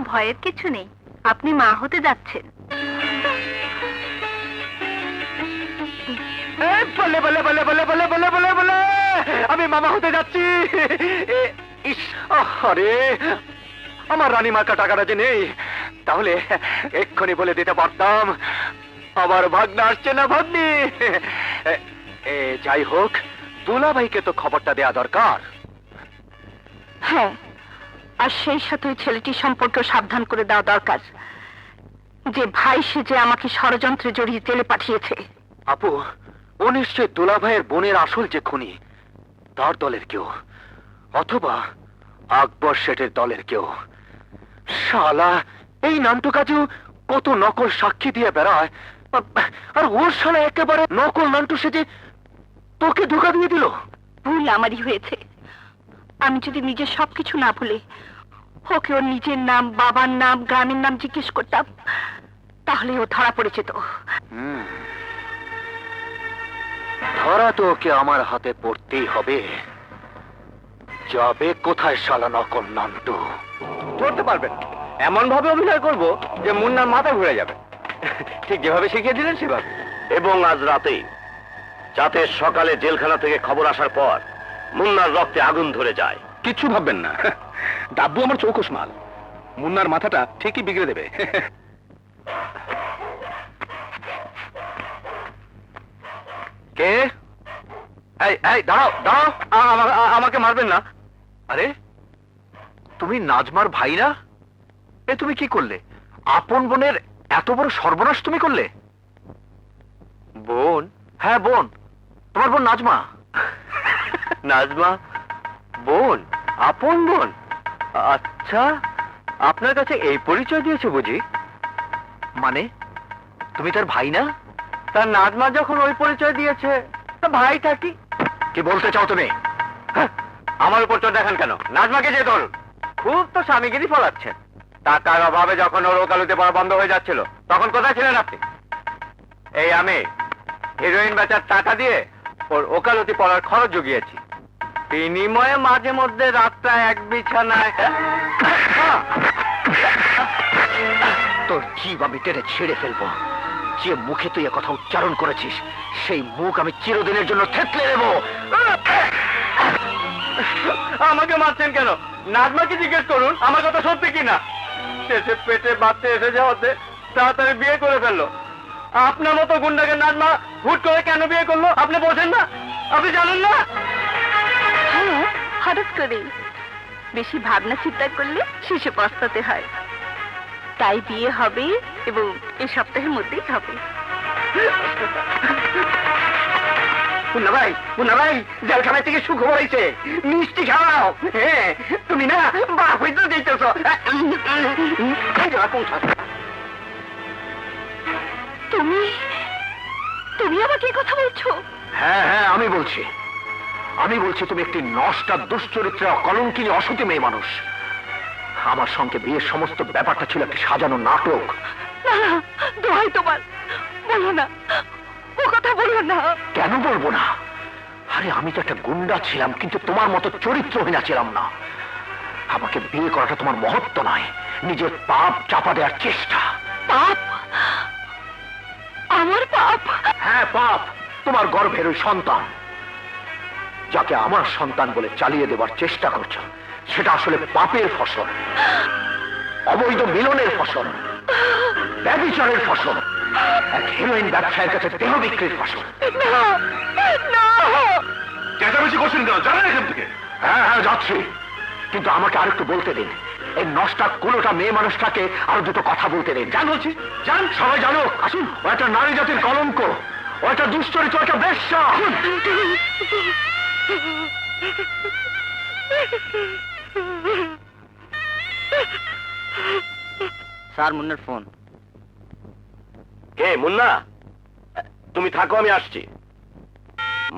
ভয়ের কিছু নেই, আপনি মা হতে যাচ্ছেন। বলে বলে বলে বলে বলে বলে বলে বলে আমি মামা হতে যাচ্ছি। আরে আমার রানীমার টাকাটা যে নেই, তাহলে এক্ষুনি বলে দিতে পারতাম আমার ভাগ্না আসছে না ভাগ্নি। যাই হোক, দুলাভাইকে তো খবরটা দেয়া দরকার। হ্যাঁ, আর সেই সাথে ওই ছেলেটির সম্পর্কে সাবধান করে দেওয়া দরকার, যে ভাই সেজে আমাকে ষড়যন্ত্রে জড়িয়ে জেলে পাঠিয়েছে। আপু, ও নিশ্চয় দুলাভাইয়ের বোনের আসল যে খুনি, তার দলের কেউ, অথবা আকবর শেঠের দলের কেউ। শালা এই নান্টু কাজু কত নকল সাক্ষী দিয়ে বেড়ায়, আর ওর শালা একেবারে নকল নান্টু সেজে তোকে ধোকা দিয়ে দিল। ভুল আমারই হয়েছে। আমি যদি নিজের সবকিছু না ভুলে ওকে ওর নিজের নাম, বাবার নাম, গ্রামের নাম জিজ্ঞেস করতাম, তাহলে ও ধরা পড়ে যেত। ধরা তো ওকে আমার হাতে পড়তেই হবে। যাবে কোথায় শালা নকল নান্টু? ধরতে পারবেন, এমন ভাবে অভিনয় করব যে মুন্নার মাথা ঘুরে যাবে। ঠিক যেভাবে শিখিয়ে দিলেন সেভাবে। এবং আজ রাতেই, যাতে সকালে জেলখানা থেকে খবর আসার পর মুন্নার রক্তে আগুন ধরে যায়। কিচ্ছু ভাববেন না, ডাব্বু আমার চৌকস মাল, মুন্নার মাথাটা ঠিকই বিগড়ে দেবে। কে? এই এই দাঁড়াও দাঁড়াও, আমাকে মারবেন না। আরে তুমি নাজমার ভাই না? এ তুমি কি করলে? আপন বোনের এত বড় সর্বনাশ তুমি করলে? বোন? হ্যাঁ বোন, তোমার বোন নাজমা। নাজমা বোন? আপন বোন? আচ্ছা, আপনার কাছে এই পরিচয় দিয়েছে বুঝি? মানে তুমি তার ভাই না? তার নাজমা যখন ওই পরিচয় দিয়েছে, তা ভাই থাকি। কি বলতে চাও তুমি? আমার উপর চোখ দেখান কেন? নাজমাকে যে দল, খুব তো স্বামীগিরি ফলাচ্ছেন। টাকার অভাবে যখন ওর ওকালতি পড়া বন্ধ হয়ে যাচ্ছিল, তখন কোথায় ছিলেন আপনি? এই আমি হিরোইন বেচার টাকা দিয়ে ওর ওকালতি পড়ার খরচ জুগিয়েছি। বিনিময়ে মাঝে মধ্যে রাতটা এক বিছানায়। তোর জীব আমি টেনে ছেড়ে ফেলবো। যে মুখে তুই কথা উচ্চারণ করেছিস, সেই মুখ আমি চিরদিনের জন্য থেতলে দেব। আমাকে মারছেন কেন? নাজমাকে জিজ্ঞেস করুন আমার কথা সত্যি কিনা। শেষে পেটে বাচ্চা এসে যাওয়াতে তাড়াতাড়ি বিয়ে করে ফেললো। আপনার মতো গুন্ডাকে নাজমা হুট করে কেন বিয়ে করলো আপনি বোঝেন না? আপনি জানেন না? হ্যাঁ, হঠাৎ করে বেশি ভাবনা চিন্তা করলে শেষে পস্তাতে হয়। তাই বিয়ে হবে, এবং এই সপ্তাহের মধ্যেই হবে। মুন্না ভাই, মুন্না ভাই, জেলখানা থেকে সুখবর হয়েছে, মিষ্টি খাওয়াও। হ্যাঁ, তুমি না বাপ হইতে দিতেছ। তুমি তুমি আমাকে কথা বলছো? হ্যাঁ হ্যাঁ, আমি বলছি তুমি একটি নষ্টা, দুশ্চরিত্রা, কলঙ্কিনী, অসতী মেয়ে মানুষ। আমার সঙ্গে বিয়ের সমস্ত ব্যাপারটা ছিল একটি সাজানো নাটক। না, দোহাই তোমার, বলো না, ও কথা বলো না। কেন বলবো না? আরে আমি তো একটা গুন্ডা ছিলাম, কিন্তু তোমার মতো চরিত্রহীনা ছিলাম না। আমাকে বিয়ে করাটা তোমার মহত্ব নয়, নিজের পাপ চাপা দেওয়ার চেষ্টা। পাপ? আমার পাপ? হ্যাঁ পাপ। তোমার গর্ভের ওই সন্তান, যাকে আমার সন্তান বলে চালিয়ে দেবার চেষ্টা করছো, সেটা আসলে পাপের ফসল, অবৈধ মিলনের ফসল, ব্যভিচারের ফসল, এক হিরোইন ব্যবসায়ের কাছে দেহ বিক্রির ফসল। চেঁচামেচি করছেন কেন? জানেন এখান থেকে? হ্যাঁ হ্যাঁ যাচ্ছি, কিন্তু আমাকে আরেকটু বলতে দিন। এই নষ্টা কোনোটা মেয়ে মানুষটাকে আরো দুটো কথা বলতে দিন। জান বলছি, জান, সবাই জানো। আসুন, ও একটা নারী জাতির কলঙ্ক, ও একটা দুশ্চরিত্র, একটা বেশ্যা। স্যার, মুন্নার ফোন। কে? মুন্না? তুমি থাকো, আমি আসছি।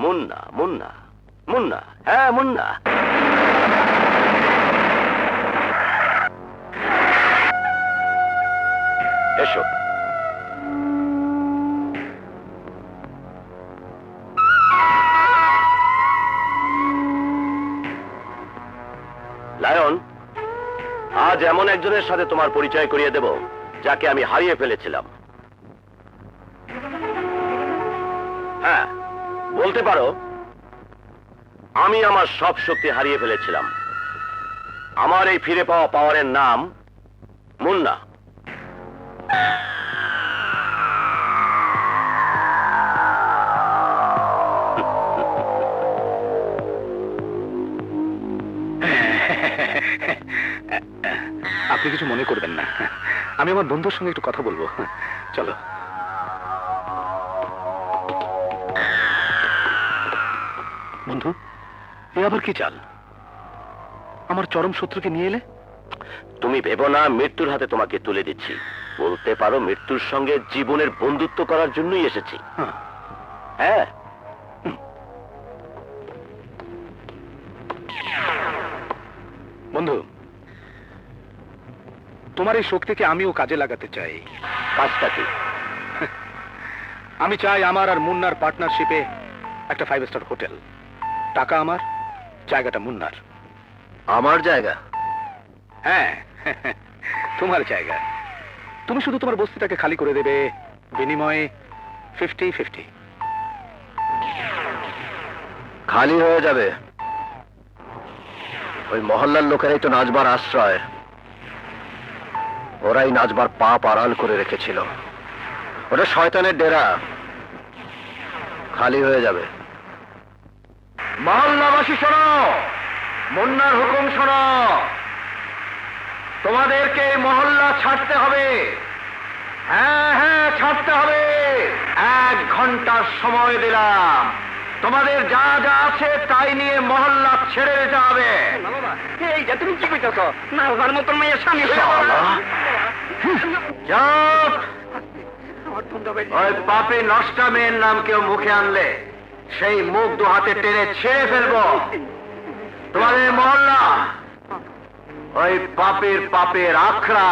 মুন্না মুন্না মুন্না, হ্যাঁ মুন্না। এসো। আজ এমন একজনের সাথে তোমার পরিচয় করিয়ে দেব যাকে আমি হারিয়ে ফেলেছিলাম। হ্যাঁ, বলতে পারো আমি আমার সব শক্তি হারিয়ে ফেলেছিলাম। আমার এই ফিরে পাওয়া পাওয়ারের নাম মুন্না। আপনি কিছু মনে করবেন না, আমি আমার বন্ধুর সঙ্গে একটু কথা বলবো। চলো। বন্ধু, এ আবার কি চাল? আমার চরম শত্রুকে নিয়ে এলে? তুমি ভেবো না মৃত্যুর হাতে তোমাকে তুলে দিচ্ছি। বলতে পারো মৃত্যুর সঙ্গে জীবনের বন্ধুত্ব করার জন্যই এসেছি। হ্যাঁ, বন্ধু, তোমার এই শক্তিকে আমিও কাজে লাগাতে চাই। কাজটা কি? আমি চাই আমার আর মুন্নার পার্টনারশিপে একটা 5 স্টার হোটেল। টাকা আমার, জায়গাটা মুন্নার। আমার জায়গা? হ্যাঁ, তোমার জায়গা। তুমি শুধু তোমার বস্তিটাকে খালি করে দেবে, বিনিময়ে 50-50। খালি হয়ে যাবে। ওই মহল্লার লোকেরাই তো নাচবার আশ্রয়। ওরাই নাচবার পাপ আড়াল করে রেখেছিল। ওটা শয়তানের ডেরা। খালি হয়ে যাবে। মহল্লাবাসী শোনো, মুন্নার হুকুম শোনো। তোমাদেরকে এই মহল্লা ছাড়তে হবে। হ্যাঁ হ্যাঁ, ছাড়তে হবে। 1 ঘন্টার সময় দিলাম। তোমাদের যা যা আছে তাই নিয়ে মহল্লা ছেড়ে দিতে হবে। এই যে তুমি কি কইতেছ? না ওর মতন মেয়ের স্বামী হয়ে চুপ! ওই পাপী নষ্টা মেয়ের নাম কেউ মুখে আনলে সেই মুখ 2 হাতে টেনে ছেড়ে ফেলবো। তোমাদের মহল্লা ওই পাপের আখড়া।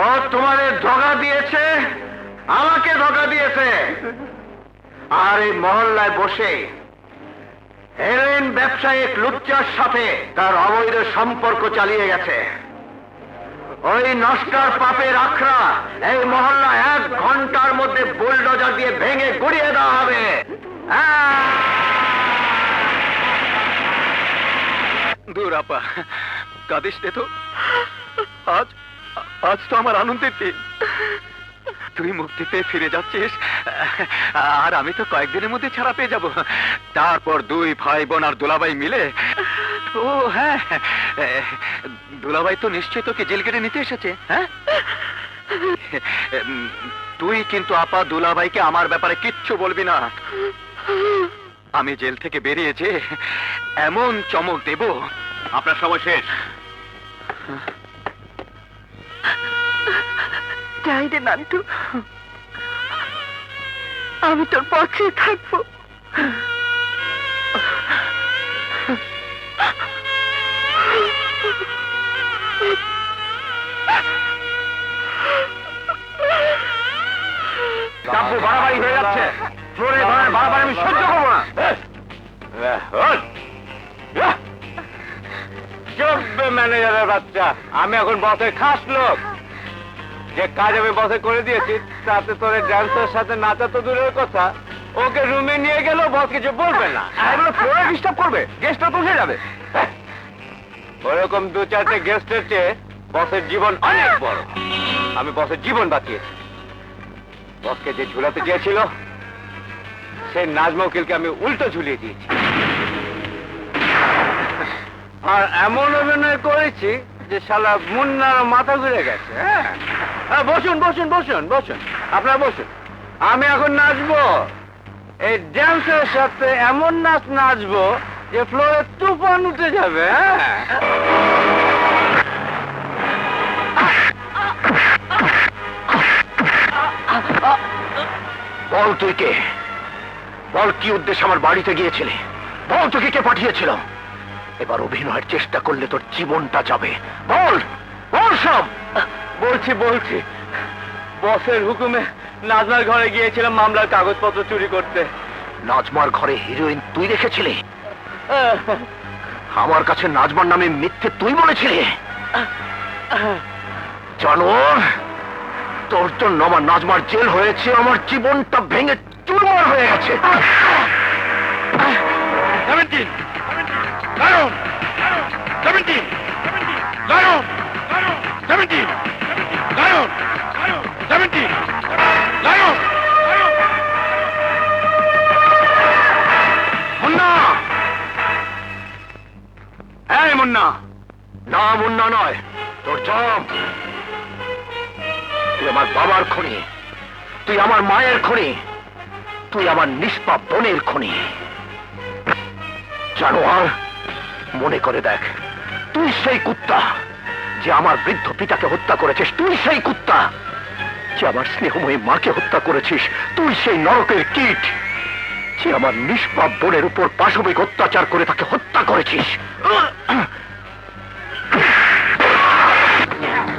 ও তোমাদের ধোঁকা দিয়েছে, আমাকে ধোঁকা দিয়েছে। আর এই মহল্লায় বসে হেরোইন ব্যবসায়িক লুচ্চার সাথে তার অবৈধ সম্পর্ক চালিয়ে গেছে। ওই নষ্টার পাপের আখড়া এই মহল্লা 1 ঘন্টার মধ্যে বুলডোজার দিয়ে ভেঙে গুড়িয়ে দেওয়া হবে। দূর আপা, কাঁদিস নে তো। আজ আজ তো আমার আনন্দের দিন। তুই মুক্তি পেয়ে ফিরে যাচ্ছিস, আর আমি তো কয়েকদিনের মধ্যে ছাড়া পেয়ে যাব। তারপর 2 ভাই বোন আর দুলাভাই মিলে। ও হ্যাঁ, দুলাভাই তো নিশ্চয় তোকে জেল কেটে নিতে এসেছে। হ্যাঁ, তুই কিন্তু আপা দুলাভাইকে আমার ব্যাপারে কিচ্ছু বলবি না। আমি জেল থেকে বেরিয়েছে এমন চমক দেব। আপনার সময় শেষ। যাই রে নান্টু, আমি তোর পক্ষে থাকবো। কাব্য বাড়াবাড়ি হয়ে যাচ্ছে। ফ্লোরে বাড়াবাড়ি আমি সহ্য করবো না। চলবে ম্যানেজারের বাচ্চা। আমি এখন বসের খাস লোক। যে কাজ আমি বসে করে দিয়েছি তাতে তোর ড্যান্সের সাথে নাচা তো দূরের কথা, ওকে রুমে নিয়ে গেলেও বস কিছু বলবে না। এগুলো ফ্লোরে ডিস্টার্ব করবে, গেস্টরা তো উঠে যাবে। ওরকম 2-4টে গেস্টের চেয়ে বসের জীবন অনেক বড়। আমি বসের জীবন বাঁচিয়েছি। বসকে যে ঝুলাতে চেয়েছিল সেই নাজমা উকিলকে আমি উল্টো ঝুলিয়ে দিয়েছি। আর এমন অভিনয় করেছি যে শালা মুন্নার মাথা ঘুরে গেছে। হ্যাঁ, বসুন বসুন বসুন বসুন, আপনারা বসুন। আমি এখন নাচবো। এই ড্যান্সের সাথে এমন নাচ নাচবো যে ফ্লোরে তুফান উঠে যাবে। হ্যাঁ, বল তুই কে? বল কি উদ্দেশ্যে আমার বাড়িতে গিয়েছিলে? বল তোকে কে পাঠিয়েছিল? এবার অভিনয়ের চেষ্টা করলে তোর জীবনটা যাবে। বল বল সব। বলছি বলছি, বসের হুকুমে নাজমার ঘরে গিয়েছিলাম মামলার কাগজপত্র চুরি করতে। নাজমার ঘরে হিরোইন তুই রেখেছিলি? আমার কাছে নাজমার নামে মিথ্যে তুই বলেছিলি? জানোয়ার, তোর জন্য আমার নাজমার জেল হয়েছে, আমার জীবনটা ভেঙে চুরমার হয়ে গেছে। 17 lion 17 lion 17 lion 17 lion Munna! এই মুন্না, না মুন্না নয়, তোর জম। তুই আমার বাবার খনি, তুই আমার মায়ের খনি, তুই আমার নিষ্পাপ বোনের খনি। জানোয়ার, মনে করে দেখ, তুই সেই কুত্তা যে আমার বৃদ্ধ পিতাকে হত্যা করেছিস, তুই সেই কুত্তা যে আমার স্নেহময়ী মাকে হত্যা করেছিস, তুই সেই নরকের কীট যে আমার নিষ্পাপ বোনের উপর পাশবিক অত্যাচার করে তাকে হত্যা করেছিস।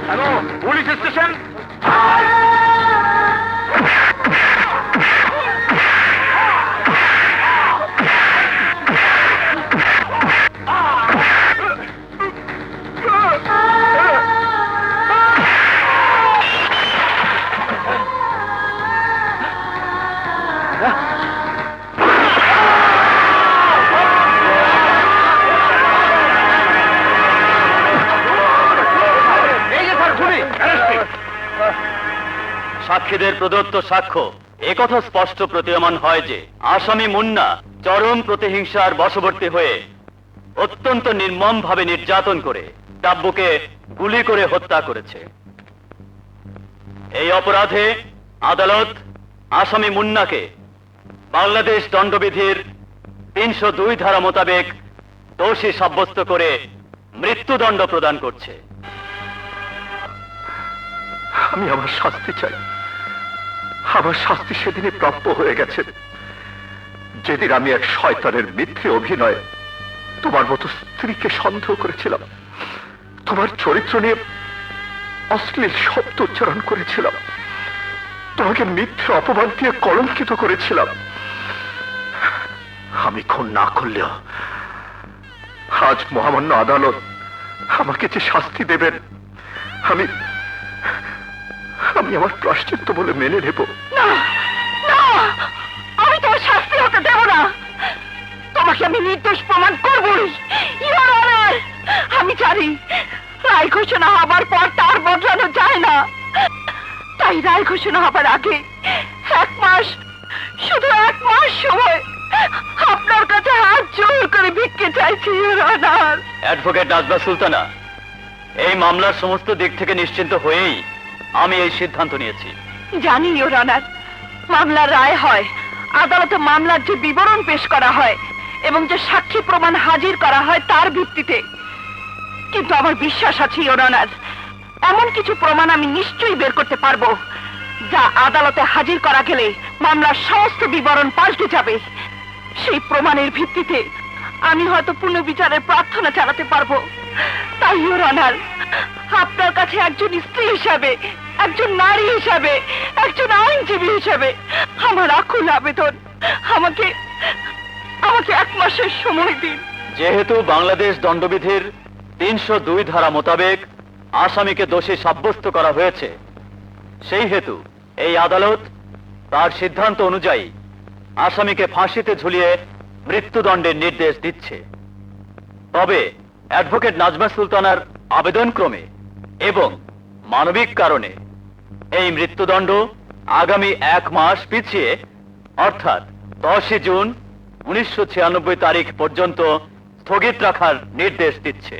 Hello, police station. সাক্ষীদের প্রদত্ত সাক্ষ্য একথা স্পষ্ট প্রতীয়মান হয় যে আসামি মুন্না চরম প্রতিহিংসার বশবর্তী হয়ে অত্যন্ত নির্মমভাবে নির্যাতন করে টাব্বুকে গুলি করে হত্যা করেছে। এই অপরাধে আদালত আসামি মুন্নাকে বাংলাদেশ দণ্ডবিধির 302 ধারা মোতাবেক দোষী সাব্যস্ত করে মৃত্যুদণ্ড প্রদান করছে। আমি আমার শাস্তি চাই। আমার শাস্তি সেদিনই প্রাপ্য হয়ে গেছে, যেদিন আমি এক শয়তানের মিথ্যে অভিনয় তোমার মতো স্ত্রীকে সন্দেহ করেছিলাম, তোমার চরিত্র নিয়ে অশ্লীল শব্দ উচ্চারণ করেছিলাম, তোমাকে মিথ্যে অপবাদ দিয়ে কলঙ্কিত করেছিলাম। আমি খুন না করলেও আজ মহামান্য আদালত আমাকে যে শাস্তি দেবেন আমি আমার প্রায়শ্চিত্ত বলে মেনে নেব। না না, আমি তোমার শাস্তি হতে দেব না। তোমাকে আমি নির্দোষ প্রমাণ করবই। ইওর অনার, আমি জানি রায় ঘোষণা হবার পর তার বদলানো যায় না, তাই রায় ঘোষণা হবার আগে 1 মাস, শুধু 1 মাস সময় আপনার কাছে হাত জোর করে ভিক্ষে চাইছি your honour. Advocate Najma Sultana, এই মামলার সমস্ত দিক থেকে নিশ্চিন্ত হয়েই আমি এই সিদ্ধান্ত নিয়েছি। জানি ইওর অনার, মামলার রায় হয়, আদালতে মামলার যে বিবরণ পেশ করা হয় এবং যে সাক্ষী প্রমাণ হাজির করা হয় তার ভিত্তিতে। কিন্তু আমার বিশ্বাস আছে ইওর অনার, এমন কিছু প্রমাণ আমি নিশ্চয়ই বের করতে পারবো যা আদালতে হাজির করা গেলে মামলার সমস্ত বিবরণ পাল্টে যাবে। সেই প্রমাণের ভিত্তিতে আমি হয়তো পুনর্বিচারের প্রার্থনা চালাতে পারবো। তাই ইওর অনার, আপনার কাছে একজন স্ত্রী হিসাবে, একজন নারী হিসাবে, একজন আইনজীবী হিসাবে আমার আকুল আবেদন, আমাকে 1 মাসের সময় দিন। যেহেতু বাংলাদেশ দণ্ডবিধির 302 ধারা মোতাবেক আসামিকে দোষী সাব্যস্ত করা হয়েছে, সেই হেতু এই আদালত তার সিদ্ধান্ত অনুযায়ী আসামিকে ফাঁসিতে ঝুলিয়ে মৃত্যুদণ্ডের নির্দেশ দিচ্ছে। তবে অ্যাডভোকেট নাজমা সুলতানার আবেদন ক্রমে এবং মানবিক কারণে এই মৃত্যুদণ্ড আগামী 1 মাস পিছিয়ে অর্থাৎ 10 জুন 1996 তারিখ পর্যন্ত স্থগিত রাখার নির্দেশ দিচ্ছে।